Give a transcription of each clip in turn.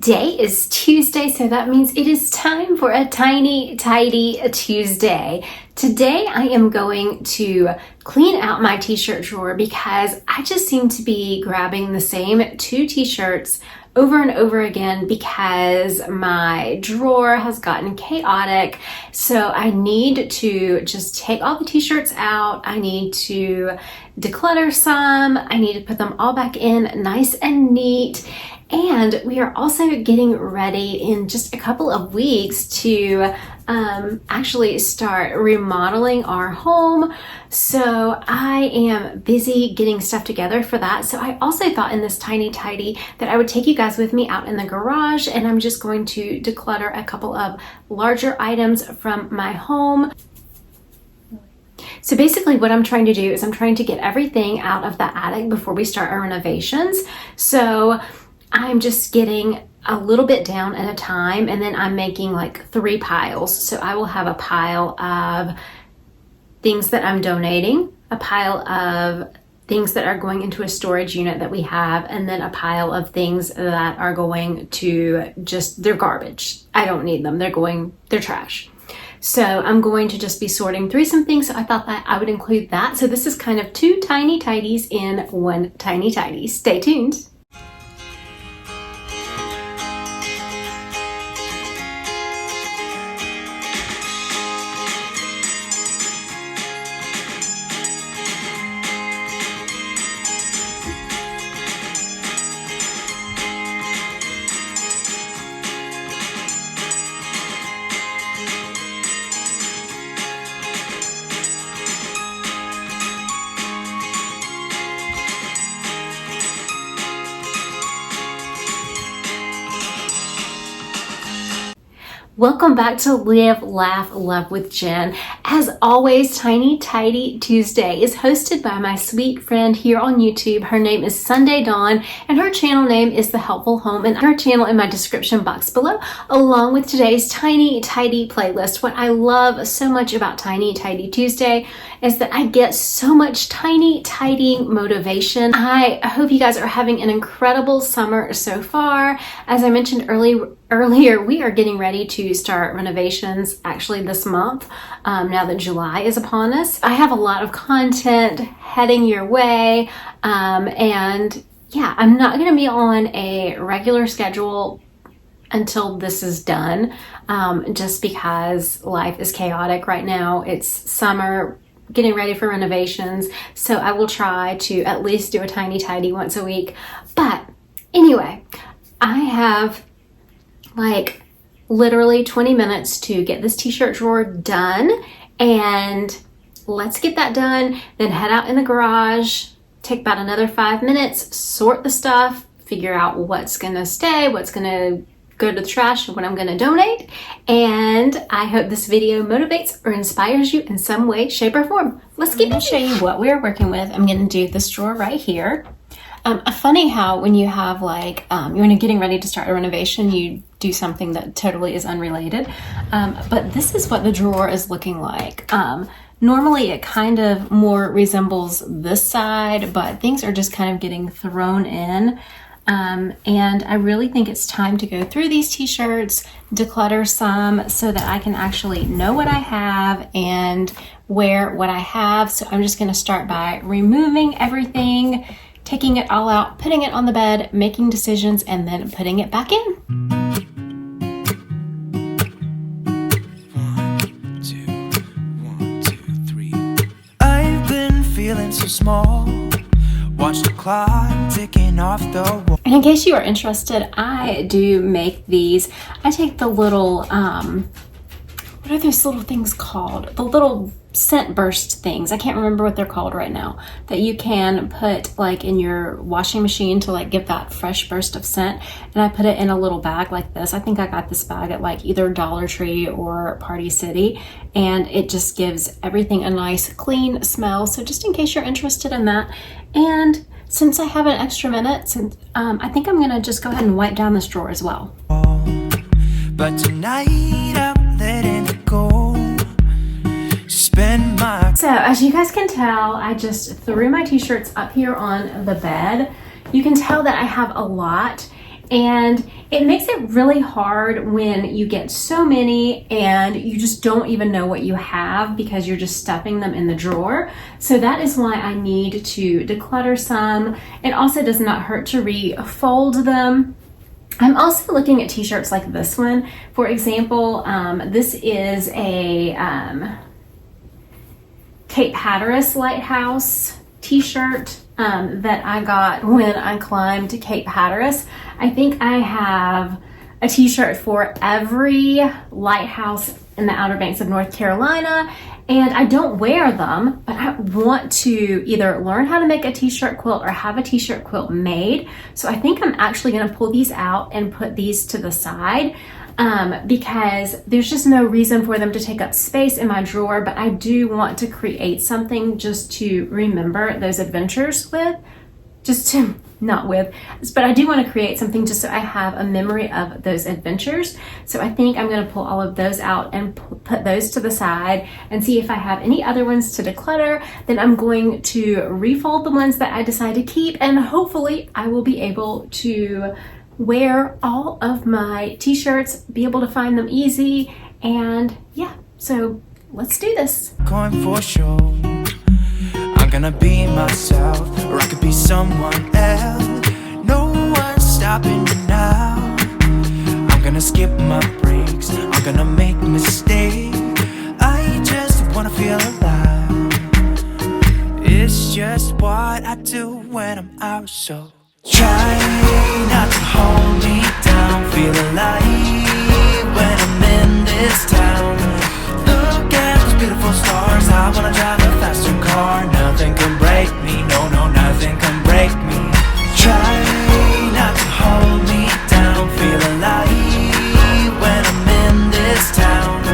Today is Tuesday, so that means it is time for a tiny, tidy Tuesday. Today I am going to clean out my t-shirt drawer because I just seem to be grabbing the same two t-shirts over and over again because my drawer has gotten chaotic. So I need to just take all the t-shirts out. I need to declutter some. I need to put them all back in nice and neat. And we are also getting ready in just a couple of weeks to actually start remodeling our home. So I am busy getting stuff together for that. So I also thought in this tiny tidy that I would take you guys with me out in the garage, and I'm just going to declutter a couple of larger items from my home. So basically what I'm trying to do is I'm trying to get everything out of the attic before we start our renovations. So I'm just getting a little bit down at a time, and then I'm making like 3 piles. So I will have a pile of things that I'm donating, a pile of things that are going into a storage unit that we have, and then a pile of things that are going to they're garbage. I don't need them. They're trash. So I'm going to just be sorting through some things. So I thought that I would include that. So this is kind of 2 tiny tidies in 1 tiny tidy. Stay tuned. Welcome back to Live, Laugh, Love with Jen. As always, Tiny Tidy Tuesday is hosted by my sweet friend here on YouTube. Her name is Sunday Dawn, and her channel name is The Helpful Home, and her channel in my description box below, along with today's Tiny Tidy playlist. What I love so much about Tiny Tidy Tuesday is that I get so much tiny tidying motivation. I hope you guys are having an incredible summer so far. As I mentioned earlier, we are getting ready to start renovations actually this month, now that July is upon us. I have a lot of content heading your way, and yeah, I'm not going to be on a regular schedule until this is done, just because life is chaotic right now. It's summer, getting ready for renovations, so I will try to at least do a tiny tidy once a week. But anyway, I have like literally 20 minutes to get this t-shirt drawer done, and let's get that done, then head out in the garage, take about another 5 minutes, sort the stuff, figure out what's gonna stay, what's gonna go to the trash, and what I'm gonna donate. And I hope this video motivates or inspires you in some way, shape, or form. Let's keep it. Show you what we are working with. I'm gonna do this drawer right here. Funny how when you have like, when you're getting ready to start a renovation, you do something that totally is unrelated. But this is what the drawer is looking like. Normally it kind of more resembles this side, but things are just kind of getting thrown in. And I really think it's time to go through these t-shirts, declutter some so that I can actually know what I have and wear what I have. So I'm just going to start by removing everything, taking it all out, putting it on the bed, making decisions, and then putting it back in. 1, 2, 3. I've been feeling so small. Watch the clock ticking off the wall. And in case you are interested, I do make these. I take the little, what are those little things called? The little scent burst things. I can't remember what they're called right now, that you can put like in your washing machine to like give that fresh burst of scent. And I put it in a little bag like this. I think I got this bag at like either Dollar Tree or Party City, and it just gives everything a nice clean smell. So just in case you're interested in that. And since I have an extra minute, I think I'm gonna just go ahead and wipe down this drawer as well. But tonight I'm letting it go. So as you guys can tell, I just threw my t-shirts up here on the bed. You can tell that I have a lot, And it makes it really hard when you get so many and you just don't even know what you have because you're just stuffing them in the drawer. So that is why I need to declutter some. It also does not hurt to refold them. I'm also looking at t-shirts like this one. For example, this is a Cape Hatteras Lighthouse t-shirt that I got when I climbed Cape Hatteras. I think I have a t-shirt for every lighthouse in the Outer Banks of North Carolina, and I don't wear them, but I want to either learn how to make a t-shirt quilt or have a t-shirt quilt made. So I think I'm actually going to pull these out and put these to the side because there's just no reason for them to take up space in my drawer, but I do want to create something just to remember those adventures with, but I do want to create something just so I have a memory of those adventures. So I think I'm going to pull all of those out and put those to the side and see if I have any other ones to declutter. Then I'm going to refold the ones that I decide to keep, and hopefully I will be able to wear all of my t-shirts, be able to find them easy, and yeah, so let's do this. Going for sure, I'm gonna be myself, or I could be someone else. No one's stopping me now. I'm gonna skip my breaks, I'm gonna make mistakes. I just wanna feel alive. It's just what I do when I'm out, so try not to hold me down. Feel alive when I'm in this town. Look at those beautiful stars. I wanna drive a faster car. Nothing can break me, no, nothing can break me. Try not to hold me down. Feel alive when I'm in this town.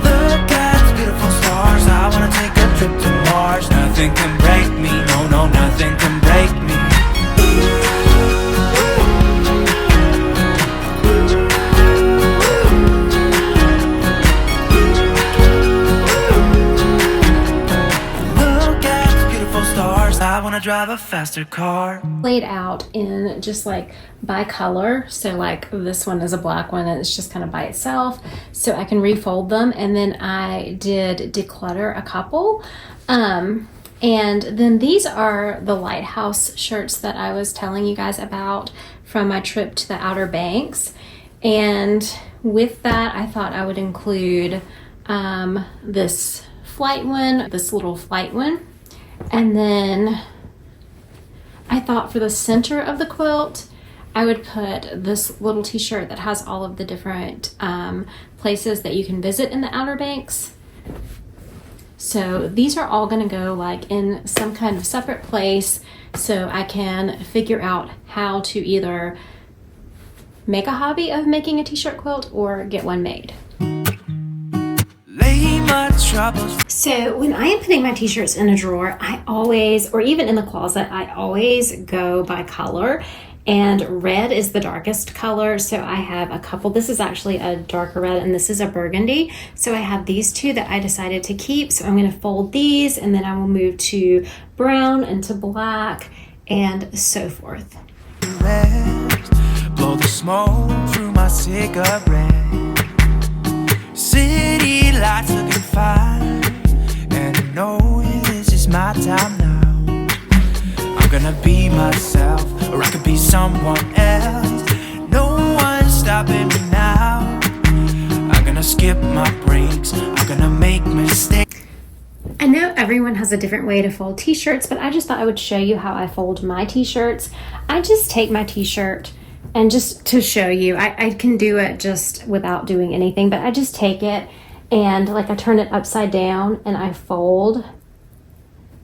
Look at those beautiful stars. I wanna take a trip to Mars. Nothing can break me, no, nothing can break me. I wanna drive a faster car. Laid out in just like by color, so like this one is a black one and it's just kind of by itself, so I can refold them. And then I did declutter a couple, and then these are the lighthouse shirts that I was telling you guys about from my trip to the Outer Banks. And with that, I thought I would include this flight one, this little flight one. And then I thought for the center of the quilt, I would put this little t-shirt that has all of the different places that you can visit in the Outer Banks. So these are all gonna go like in some kind of separate place so I can figure out how to either make a hobby of making a t-shirt quilt or get one made. So when I am putting my t-shirts in a drawer, I always, or even in the closet, I always go by color, and red is the darkest color. So I have a couple. This is actually a darker red and this is a burgundy. So I have these two that I decided to keep. So I'm going to fold these and then I will move to brown and to black and so forth. Blow the smoke through my cigarette. City lights looking fine, and I know this is my time now. I'm gonna be myself, or I could be someone else. No one's stopping me now. I'm gonna skip my breaks, I'm gonna make mistakes. I know everyone has a different way to fold t-shirts, but I just thought I would show you how I fold my t-shirts. I just take my t-shirt, and just to show you, I can do it just without doing anything, but I just take it and like I turn it upside down and I fold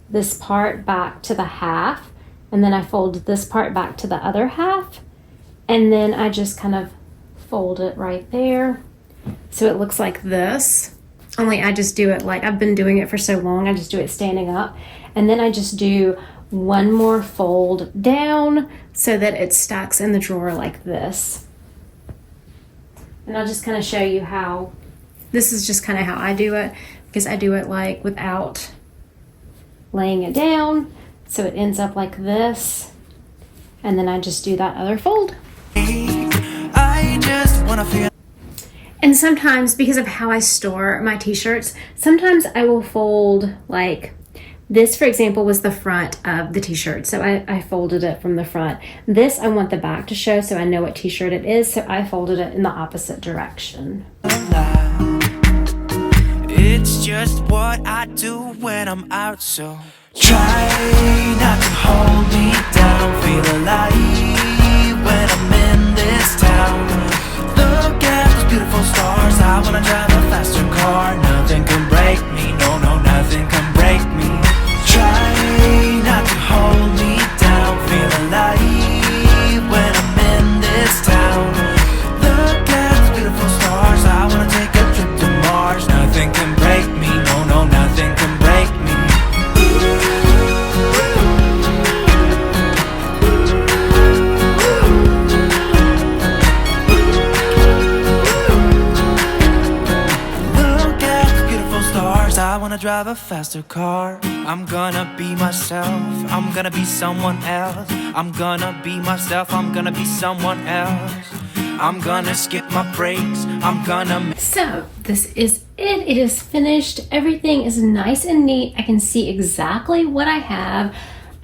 this part back to the half, and then I fold this part back to the other half, and then I just kind of fold it right there. So it looks like this, only I just do it like, I've been doing it for so long, I just do it standing up, and then I just do one more fold down so that it stacks in the drawer like this. And I'll just kind of show you how, this is just kind of how I do it, because I do it like without laying it down. So it ends up like this. And then I just do that other fold. wanna feel. And sometimes, because of how I store my t-shirts, sometimes I will fold, like this, for example, was the front of the t-shirt. So I folded it from the front. This, I want the back to show so I know what t-shirt it is. So I folded it in the opposite direction. It's just what I do when I'm out, so try not to hold me down. Feel alive when I'm in this town. Look at those beautiful stars. I wanna drive a faster car. Nothing can break me, no, no, nothing can break me. Try not to hold me down. Feel alive when I'm in this town. Look at those beautiful stars. I wanna take a trip to Mars. Nothing can break me, no, no, nothing can break me. Look at the beautiful stars. I wanna drive a faster car. I'm gonna be myself. I'm gonna be someone else. I'm gonna be myself. I'm gonna be someone else. I'm gonna skip my breaks. I'm gonna. So this is it. It is finished. Everything is nice and neat. I can see exactly what I have.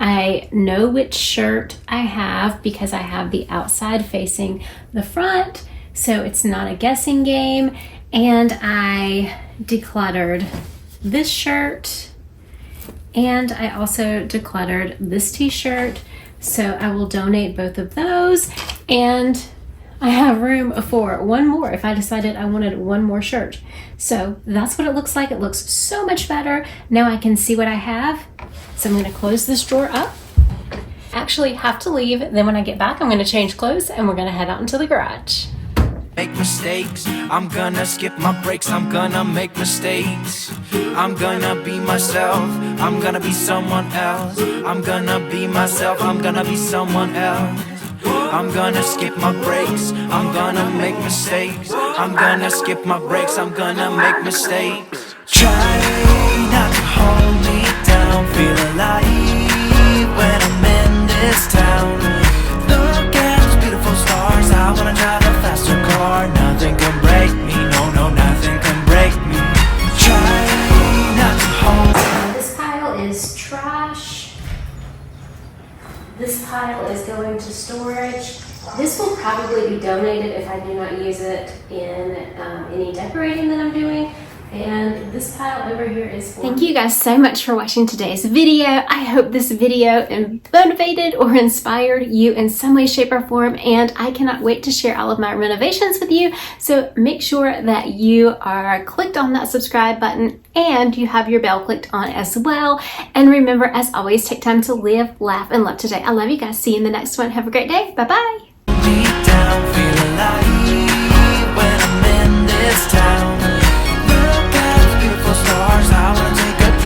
I know which shirt I have because I have the outside facing the front, so it's not a guessing game. And I decluttered this shirt, and I also decluttered this t-shirt, so I will donate both of those. And I have room for one more if I decided I wanted one more shirt. So that's what it looks like. It looks so much better. Now I can see what I have. So I'm going to close this drawer up. Actually have to leave. Then when I get back, I'm going to change clothes and we're going to head out into the garage. Make mistakes. I'm gonna skip my breaks. I'm gonna make mistakes. I'm gonna be myself. I'm gonna be someone else. I'm gonna be myself. I'm gonna be someone else. I'm gonna skip my breaks. I'm gonna make mistakes. I'm gonna skip my breaks. I'm gonna make mistakes. Try not to hold me down. Feel alive when I'm in this town. Look at those beautiful stars. I wanna drive a faster car. Nothing can break me. No, no, nothing can break me. Try not to hold. This pile is trash. This pile is going to storage. This will probably be donated if I do not use it in any decorating that I'm doing. And this pile over here is for... Thank you guys so much for watching today's video. I hope this video motivated or inspired you in some way, shape, or form. And I cannot wait to share all of my renovations with you. So make sure that you are clicked on that subscribe button and you have your bell clicked on as well. And remember, as always, take time to live, laugh, and love today. I love you guys. See you in the next one. Have a great day. Bye-bye.